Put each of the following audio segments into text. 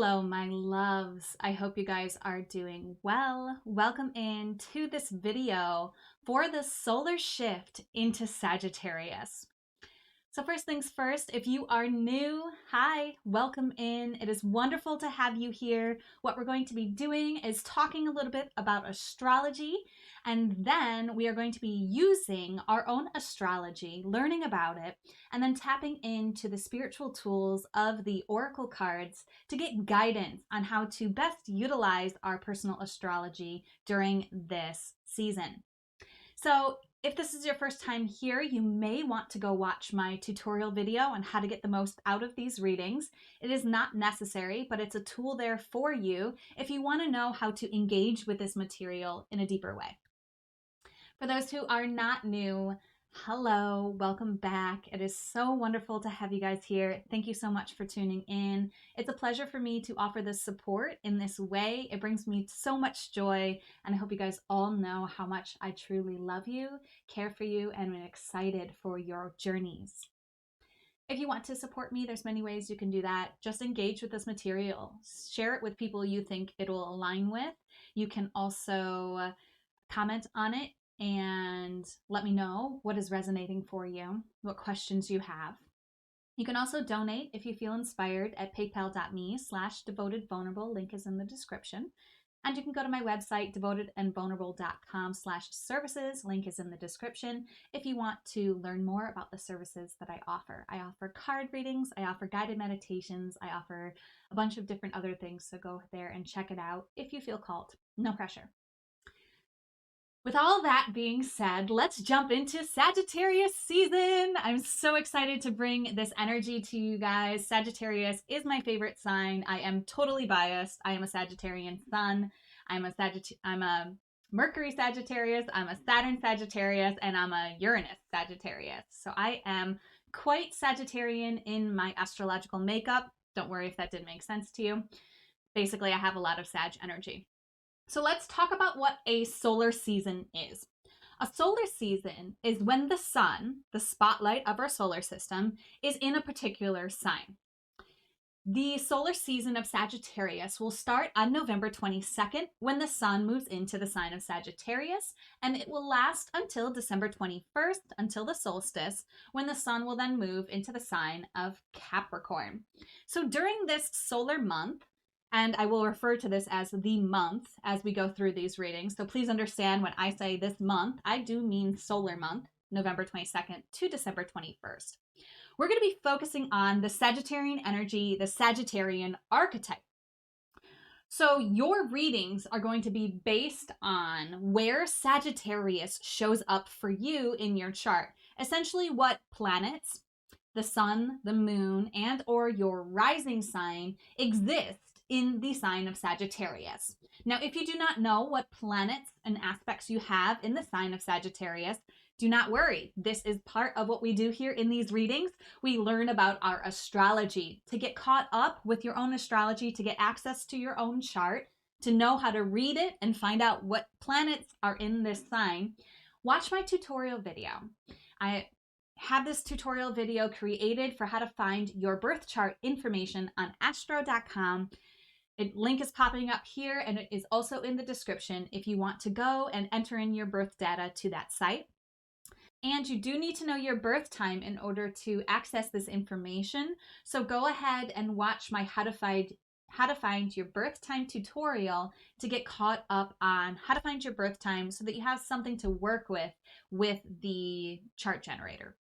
Hello, my loves. I hope you guys are doing well. Welcome in to this video for the solar shift into Sagittarius. So first things first, if you are new, hi, welcome in. It is wonderful to have you here. What we're going to be doing is talking a little bit about astrology, and then we are going to be using our own astrology, learning about it, and then tapping into the spiritual tools of the oracle cards to get guidance on how to best utilize our personal astrology during this season. So if this is your first time here, you may want to go watch my tutorial video on how to get the most out of these readings. It is not necessary, but it's a tool there for you if you want to know how to engage with this material in a deeper way. For those who are not new, hello, welcome back. It is so wonderful to have you guys here. Thank you so much for tuning in. It's a pleasure for me to offer this support in this way. It brings me so much joy, and I hope you guys all know how much I truly love you, care for you, and am excited for your journeys. If you want to support me, there's many ways you can do that. Just engage with this material. Share it with people you think it will align with. You can also comment on it and let me know what is resonating for you, what questions you have. You can also donate if you feel inspired at paypal.me/devotedvulnerable. Link is in the description. And you can go to my website, devotedandvulnerable.com/services. Link is in the description if you want to learn more about the services that I offer. I offer card readings, I offer guided meditations, I offer a bunch of different other things, so go there and check it out if you feel called. No pressure. With all that being said, let's jump into Sagittarius season. I'm so excited to bring this energy to you guys. Sagittarius is my favorite sign. I am totally biased. I am a Sagittarian sun. I'm a Mercury Sagittarius. I'm a Saturn Sagittarius, and I'm a Uranus Sagittarius. So I am quite Sagittarian in my astrological makeup. Don't worry if that didn't make sense to you. Basically, I have a lot of Sag energy. So let's talk about what a solar season is. A solar season is when the sun, the spotlight of our solar system, is in a particular sign. The solar season of Sagittarius will start on November 22nd when the sun moves into the sign of Sagittarius, and it will last until December 21st, until the solstice, when the sun will then move into the sign of Capricorn. So during this solar month, and I will refer to this as the month as we go through these readings. So please understand when I say this month, I do mean solar month, November 22nd to December 21st. We're going to be focusing on the Sagittarian energy, the Sagittarian archetype. So your readings are going to be based on where Sagittarius shows up for you in your chart. Essentially what planets, the sun, the moon, and or your rising sign exist in the sign of Sagittarius. Now, if you do not know what planets and aspects you have in the sign of Sagittarius, do not worry. This is part of what we do here in these readings. We learn about our astrology. To get caught up with your own astrology, to get access to your own chart, to know how to read it and find out what planets are in this sign, watch my tutorial video. I have this tutorial video created for how to find your birth chart information on astro.com. Link is popping up here, and it is also in the description if you want to go and enter in your birth data to that site. And you do need to know your birth time in order to access this information. So go ahead and watch my how to find your birth time tutorial to get caught up on how to find your birth time so that you have something to work with the chart generator.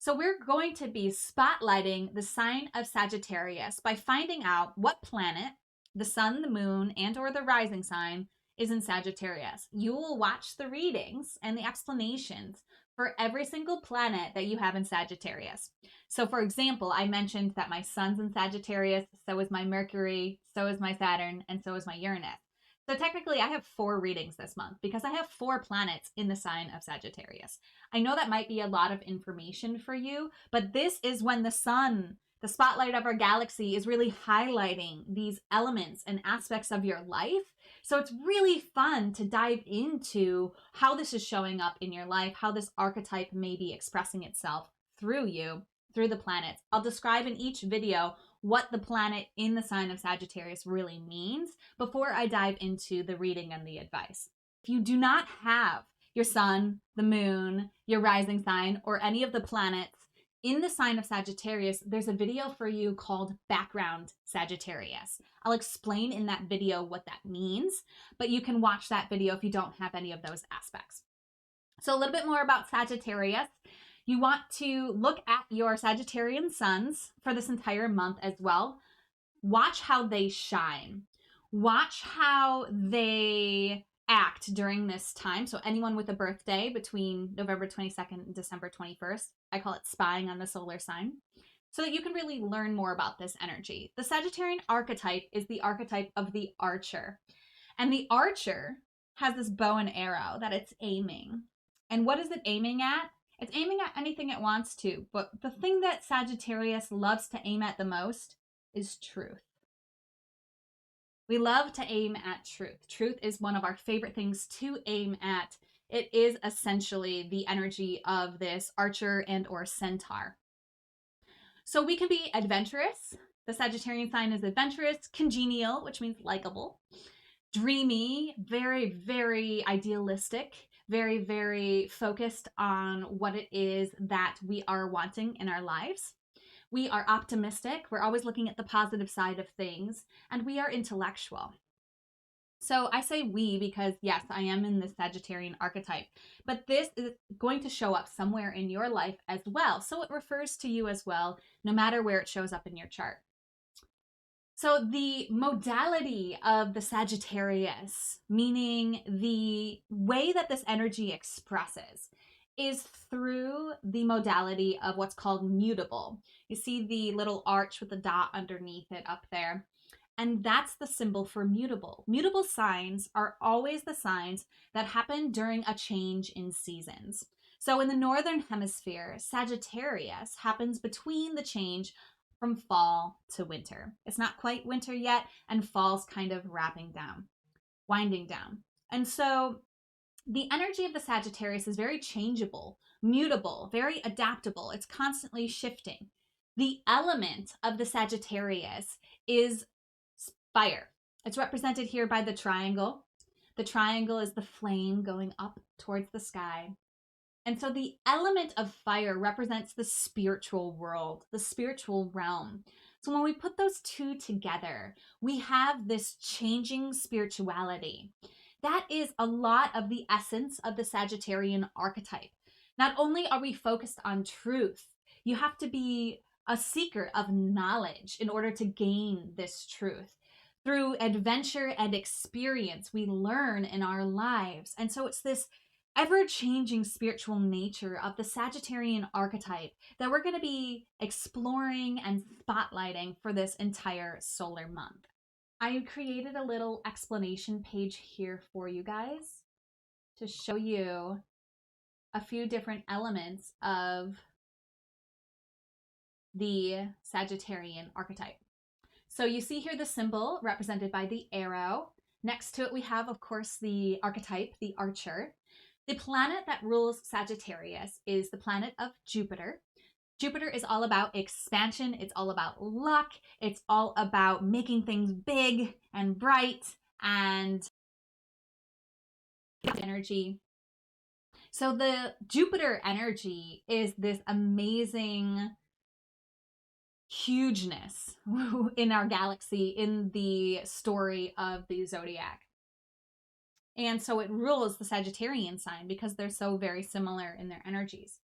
So we're going to be spotlighting the sign of Sagittarius by finding out what planet, the sun, the moon, and or the rising sign is in Sagittarius. You will watch the readings and the explanations for every single planet that you have in Sagittarius. So for example, I mentioned that my sun's in Sagittarius, so is my Mercury, so is my Saturn, and so is my Uranus. So technically I have 4 readings this month because I have 4 planets in the sign of Sagittarius. I know that might be a lot of information for you, but this is when the sun, the spotlight of our galaxy, is really highlighting these elements and aspects of your life. So it's really fun to dive into how this is showing up in your life, how this archetype may be expressing itself through you, through the planets. I'll describe in each video what the planet in the sign of Sagittarius really means before I dive into the reading and the advice. If you do not have your sun, the moon, your rising sign, or any of the planets in the sign of Sagittarius, there's a video for you called Background Sagittarius. I'll explain in that video what that means, but you can watch that video if you don't have any of those aspects. So a little bit more about Sagittarius. You want to look at your Sagittarian suns for this entire month as well. Watch how they shine. Watch how they act during this time. So anyone with a birthday between November 22nd and December 21st, I call it spying on the solar sign, so that you can really learn more about this energy. The Sagittarian archetype is the archetype of the archer. And the archer has this bow and arrow that it's aiming. And what is it aiming at? It's aiming at anything it wants to. But the thing that Sagittarius loves to aim at the most is truth. We love to aim at truth. Truth is one of our favorite things to aim at. It is essentially the energy of this archer and or centaur. So we can be adventurous. The Sagittarian sign is adventurous, congenial, which means likable, dreamy, very, very idealistic, very, very focused on what it is that we are wanting in our lives. We are optimistic. We're always looking at the positive side of things, and we are intellectual. So I say we because, yes, I am in the Sagittarian archetype, but this is going to show up somewhere in your life as well. So it refers to you as well, no matter where it shows up in your chart. So the modality of the Sagittarius, meaning the way that this energy expresses, is through the modality of what's called mutable. You see the little arch with the dot underneath it up there. And that's the symbol for mutable. Mutable signs are always the signs that happen during a change in seasons. So in the Northern Hemisphere, Sagittarius happens between the change from fall to winter. It's not quite winter yet, and fall's kind of winding down. And so the energy of the Sagittarius is very changeable, mutable, very adaptable. It's constantly shifting. The element of the Sagittarius is fire. It's represented here by the triangle. The triangle is the flame going up towards the sky. And so the element of fire represents the spiritual world, the spiritual realm. So when we put those two together, we have this changing spirituality. That is a lot of the essence of the Sagittarian archetype. Not only are we focused on truth, you have to be a seeker of knowledge in order to gain this truth. Through adventure and experience, we learn in our lives. And so it's this ever-changing spiritual nature of the Sagittarian archetype that we're going to be exploring and spotlighting for this entire solar month. I created a little explanation page here for you guys to show you a few different elements of the Sagittarian archetype. So you see here the symbol represented by the arrow. Next to it, we have, of course, the archetype, the archer. The planet that rules Sagittarius is the planet of Jupiter. Jupiter is all about expansion. It's all about luck. It's all about making things big and bright and energy. So the Jupiter energy is this amazing hugeness in our galaxy, in the story of the zodiac. And so it rules the Sagittarian sign because they're so very similar in their energies.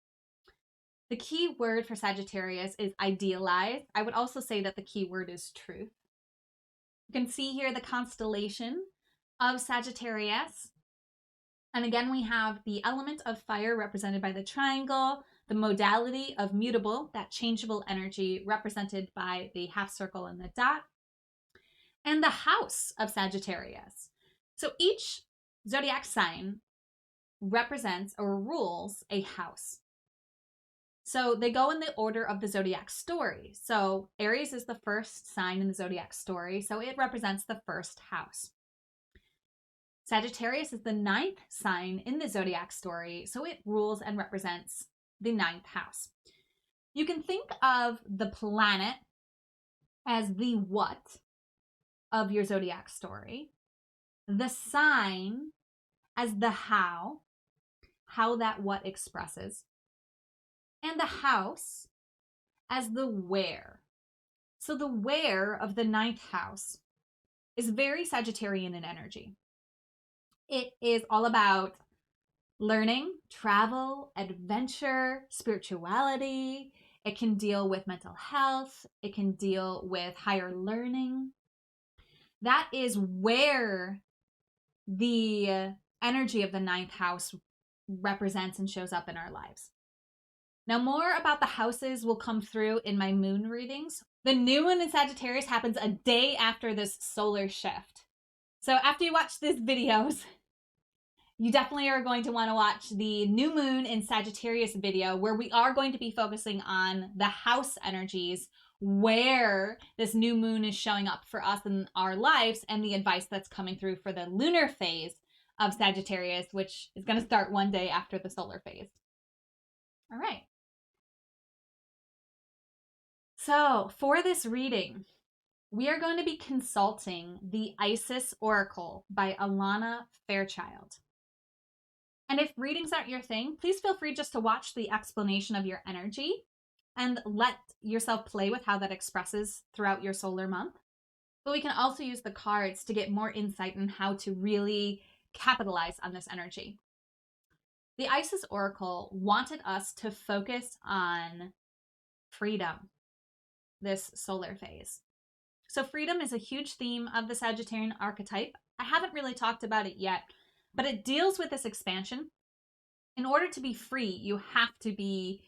The key word for Sagittarius is idealized. I would also say that the key word is truth. You can see here the constellation of Sagittarius. And again, we have the element of fire represented by the triangle, the modality of mutable, that changeable energy represented by the half circle and the dot, and the house of Sagittarius. So each zodiac sign represents or rules a house. So they go in the order of the zodiac story. So Aries is the first sign in the zodiac story, so it represents the first house. Sagittarius is the 9th sign in the zodiac story, so it rules and represents the 9th house. You can think of the planet as the what of your zodiac story, the sign as the how that what expresses, and the house as the where. So the where of the ninth house is very Sagittarian in energy. It is all about learning, travel, adventure, spirituality. It can deal with mental health. It can deal with higher learning. That is where the energy of the ninth house represents and shows up in our lives. Now, more about the houses will come through in my moon readings. The new moon in Sagittarius happens a day after this solar shift. So after you watch these videos, you definitely are going to want to watch the new moon in Sagittarius video, where we are going to be focusing on the house energies, where this new moon is showing up for us in our lives, and the advice that's coming through for the lunar phase of Sagittarius, which is going to start one day after the solar phase. All right. So for this reading, we are going to be consulting the Isis Oracle by Alana Fairchild. And if readings aren't your thing, please feel free just to watch the explanation of your energy and let yourself play with how that expresses throughout your solar month. But we can also use the cards to get more insight on how to really capitalize on this energy. The Isis Oracle wanted us to focus on freedom this solar phase. So freedom is a huge theme of the Sagittarian archetype. I haven't really talked about it yet, but it deals with this expansion. In order to be free, you have to be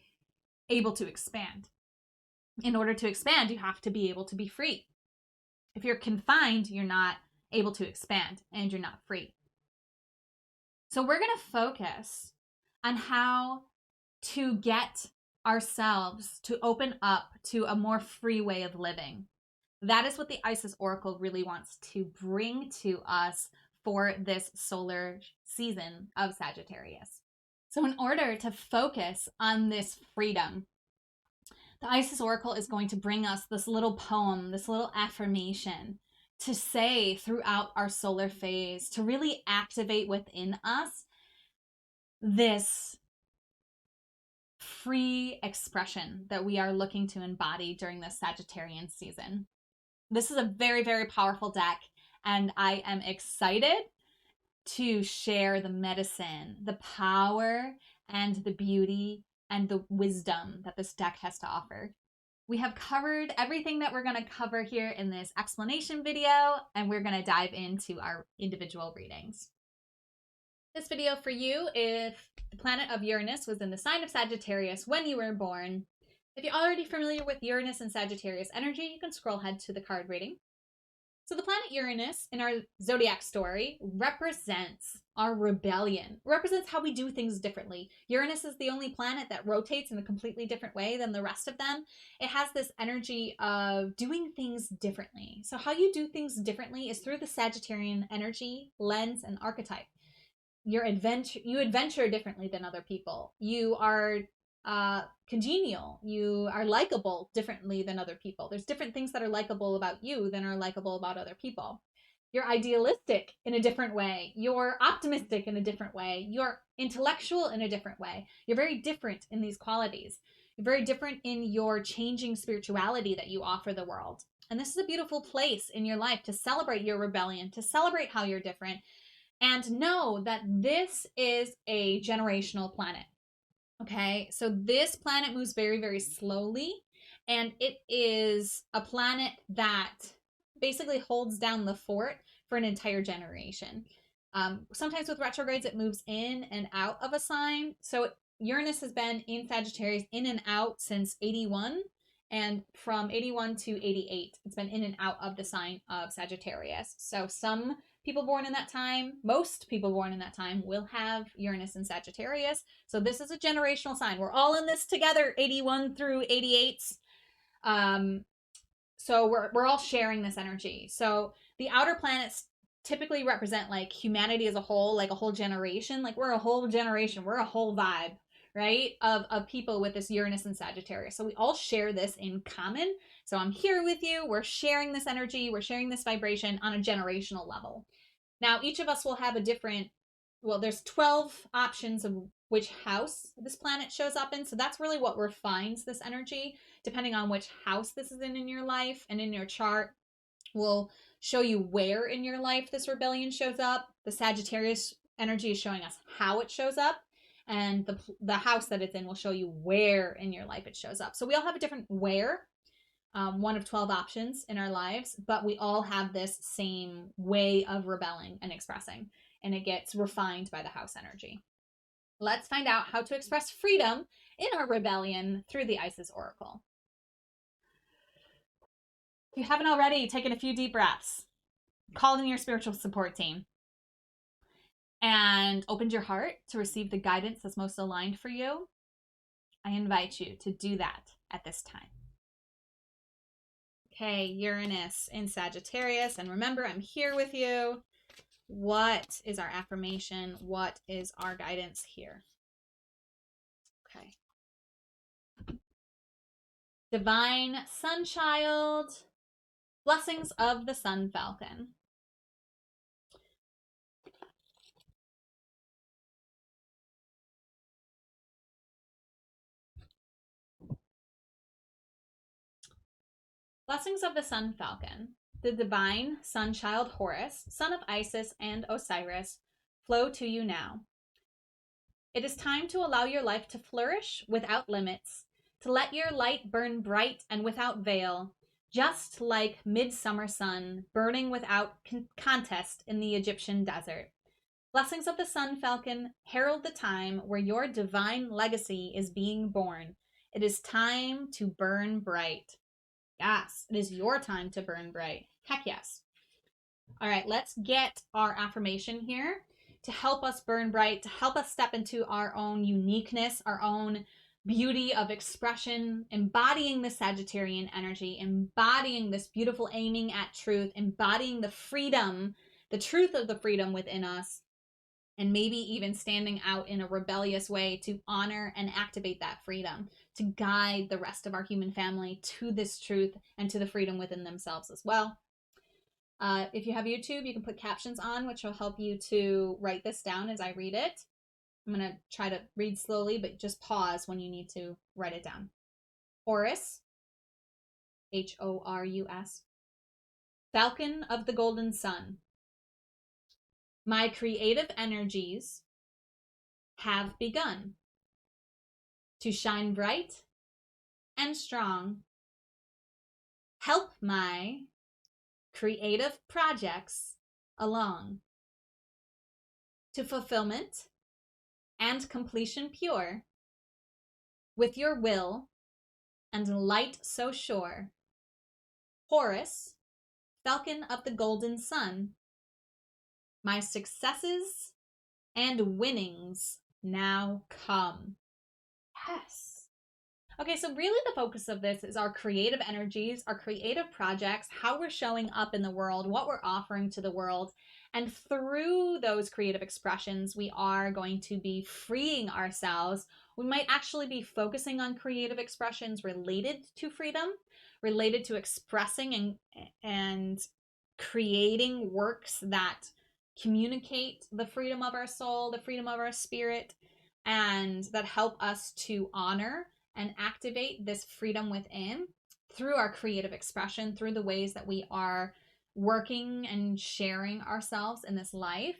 able to expand. In order to expand, you have to be able to be free. If you're confined, you're not able to expand and you're not free. So we're going to focus on how to get ourselves to open up to a more free way of living. That is what the Isis Oracle really wants to bring to us for this solar season of Sagittarius. So in order to focus on this freedom, the Isis Oracle is going to bring us this little poem, this little affirmation to say throughout our solar phase, to really activate within us this free expression that we are looking to embody during this Sagittarian season. This is a very, very powerful deck, and I am excited to share the medicine, the power, and the beauty and the wisdom that this deck has to offer. We have covered everything that we're going to cover here in this explanation video, and we're going to dive into our individual readings. This video for you, if the planet of Uranus was in the sign of Sagittarius when you were born. If you're already familiar with Uranus and Sagittarius energy, you can scroll ahead to the card reading. So the planet Uranus in our zodiac story represents our rebellion, represents how we do things differently. Uranus is the only planet that rotates in a completely different way than the rest of them. It has this energy of doing things differently. So how you do things differently is through the Sagittarian energy, lens, and archetype. You adventure differently than other people. You are congenial. You are likable differently than other people. There's different things that are likable about you than are likable about other people. You're idealistic in a different way. You're optimistic in a different way. You're intellectual in a different way. You're very different in these qualities. You're very different in your changing spirituality that you offer the world. And this is a beautiful place in your life to celebrate your rebellion, to celebrate how you're different, and know that this is a generational planet. Okay, so this planet moves very, very slowly, and it is a planet that basically holds down the fort for an entire generation. Sometimes with retrogrades, it moves in and out of a sign. So Uranus has been in Sagittarius in and out since 81, and from 81 to 88, it's been in and out of the sign of Sagittarius. So some people born in that time, most people born in that time, will have Uranus in Sagittarius. So this is a generational sign. We're all in this together, 81 through 88. So we're all sharing this energy. So the outer planets typically represent like humanity as a whole, like a whole generation. Like we're a whole generation. We're a whole vibe, right, of people with this Uranus and Sagittarius. So we all share this in common. So I'm here with you. We're sharing this energy. We're sharing this vibration on a generational level. Now, each of us will have a different, well, there's 12 options of which house this planet shows up in. So that's really what refines this energy. Depending on which house this is in your life and in your chart, will show you where in your life this rebellion shows up. The Sagittarius energy is showing us how it shows up, and the house that it's in will show you where in your life it shows up. So we all have a different where, one of 12 options in our lives, but we all have this same way of rebelling and expressing, and it gets refined by the house energy. Let's find out how to express freedom in our rebellion through the Isis Oracle. If you haven't already, taken a few deep breaths, called in your spiritual support team, and opened your heart to receive the guidance that's most aligned for you, I invite you to do that at this time. Okay, Uranus in Sagittarius, and remember, I'm here with you. What is our affirmation? What is our guidance here? Okay. Divine Sunchild, blessings of the Sun Falcon. Blessings of the Sun Falcon. The divine Sunchild Horus, son of Isis and Osiris, flow to you now. It is time to allow your life to flourish without limits, to let your light burn bright and without veil, just like midsummer sun burning without contest in the Egyptian desert. Blessings of the Sun Falcon herald the time where your divine legacy is being born. It is time to burn bright. Yes, it is your time to burn bright. Heck yes. All right, let's get our affirmation here to help us burn bright, to help us step into our own uniqueness, our own beauty of expression, embodying the Sagittarian energy, embodying this beautiful aiming at truth, embodying the freedom, the truth of the freedom within us, and maybe even standing out in a rebellious way to honor and activate that freedom, to guide the rest of our human family to this truth and to the freedom within themselves as well. If you have YouTube, you can put captions on, which will help you to write this down as I read it. I'm going to try to read slowly, but just pause when you need to write it down. Horus, Horus, Falcon of the Golden Sun. My creative energies have begun to shine bright and strong. Help my creative projects along to fulfillment and completion pure, with your will and light so sure. Horus, Falcon of the Golden Sun, my successes and winnings now come. Yes. Okay, so really the focus of this is our creative energies, our creative projects, how we're showing up in the world, what we're offering to the world. And through those creative expressions, we are going to be freeing ourselves. We might actually be focusing on creative expressions related to freedom, related to expressing and creating works that communicate the freedom of our soul, the freedom of our spirit, and that help us to honor and activate this freedom within through our creative expression, through the ways that we are working and sharing ourselves in this life.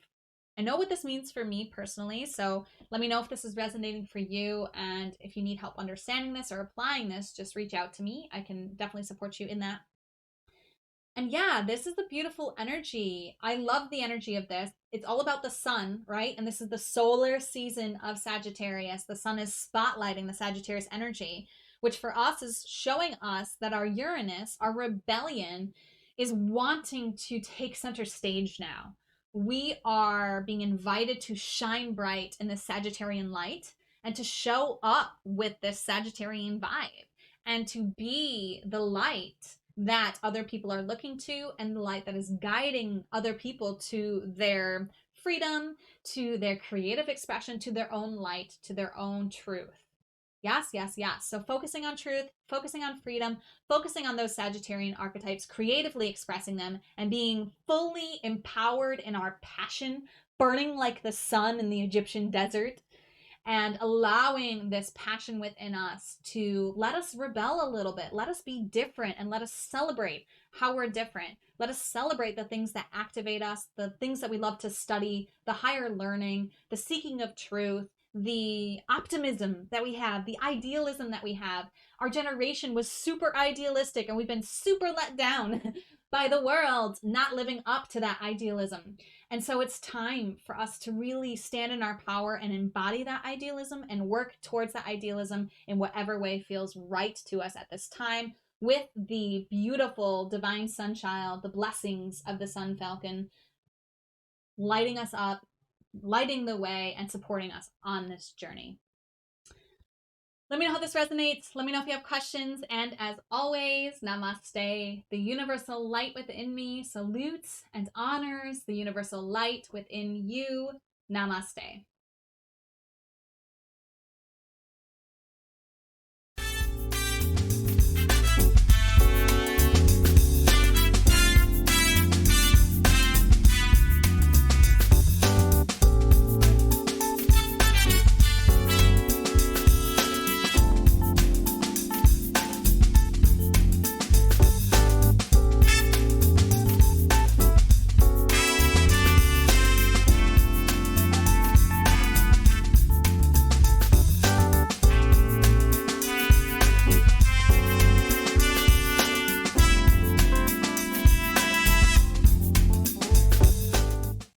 I know what this means for me personally, so let me know if this is resonating for you, and if you need help understanding this or applying this, just reach out to me. I can definitely support you in that. And yeah, this is the beautiful energy. I love the energy of this. It's all about the sun, right? And this is the solar season of Sagittarius. The sun is spotlighting the Sagittarius energy, which for us is showing us that our Uranus, our rebellion, is wanting to take center stage now. We are being invited to shine bright in the Sagittarian light and to show up with this Sagittarian vibe and to be the light that other people are looking to, and the light that is guiding other people to their freedom, to their creative expression, to their own light, to their own truth. Yes, yes, yes. So focusing on truth, focusing on freedom, focusing on those Sagittarian archetypes, creatively expressing them, and being fully empowered in our passion, burning like the sun in the Egyptian desert, and allowing this passion within us to let us rebel a little bit. Let us be different, and let us celebrate how we're different. Let us celebrate the things that activate us, the things that we love to study, the higher learning, the seeking of truth, the optimism that we have, the idealism that we have. Our generation was super idealistic, and we've been super let down by the world not living up to that idealism. And so it's time for us to really stand in our power and embody that idealism and work towards that idealism in whatever way feels right to us at this time, with the beautiful divine sunchild, the blessings of the sun falcon, lighting us up, lighting the way, and supporting us on this journey. Let me know how this resonates. Let me know if you have questions. And as always, namaste. The universal light within me salutes and honors the universal light within you. Namaste.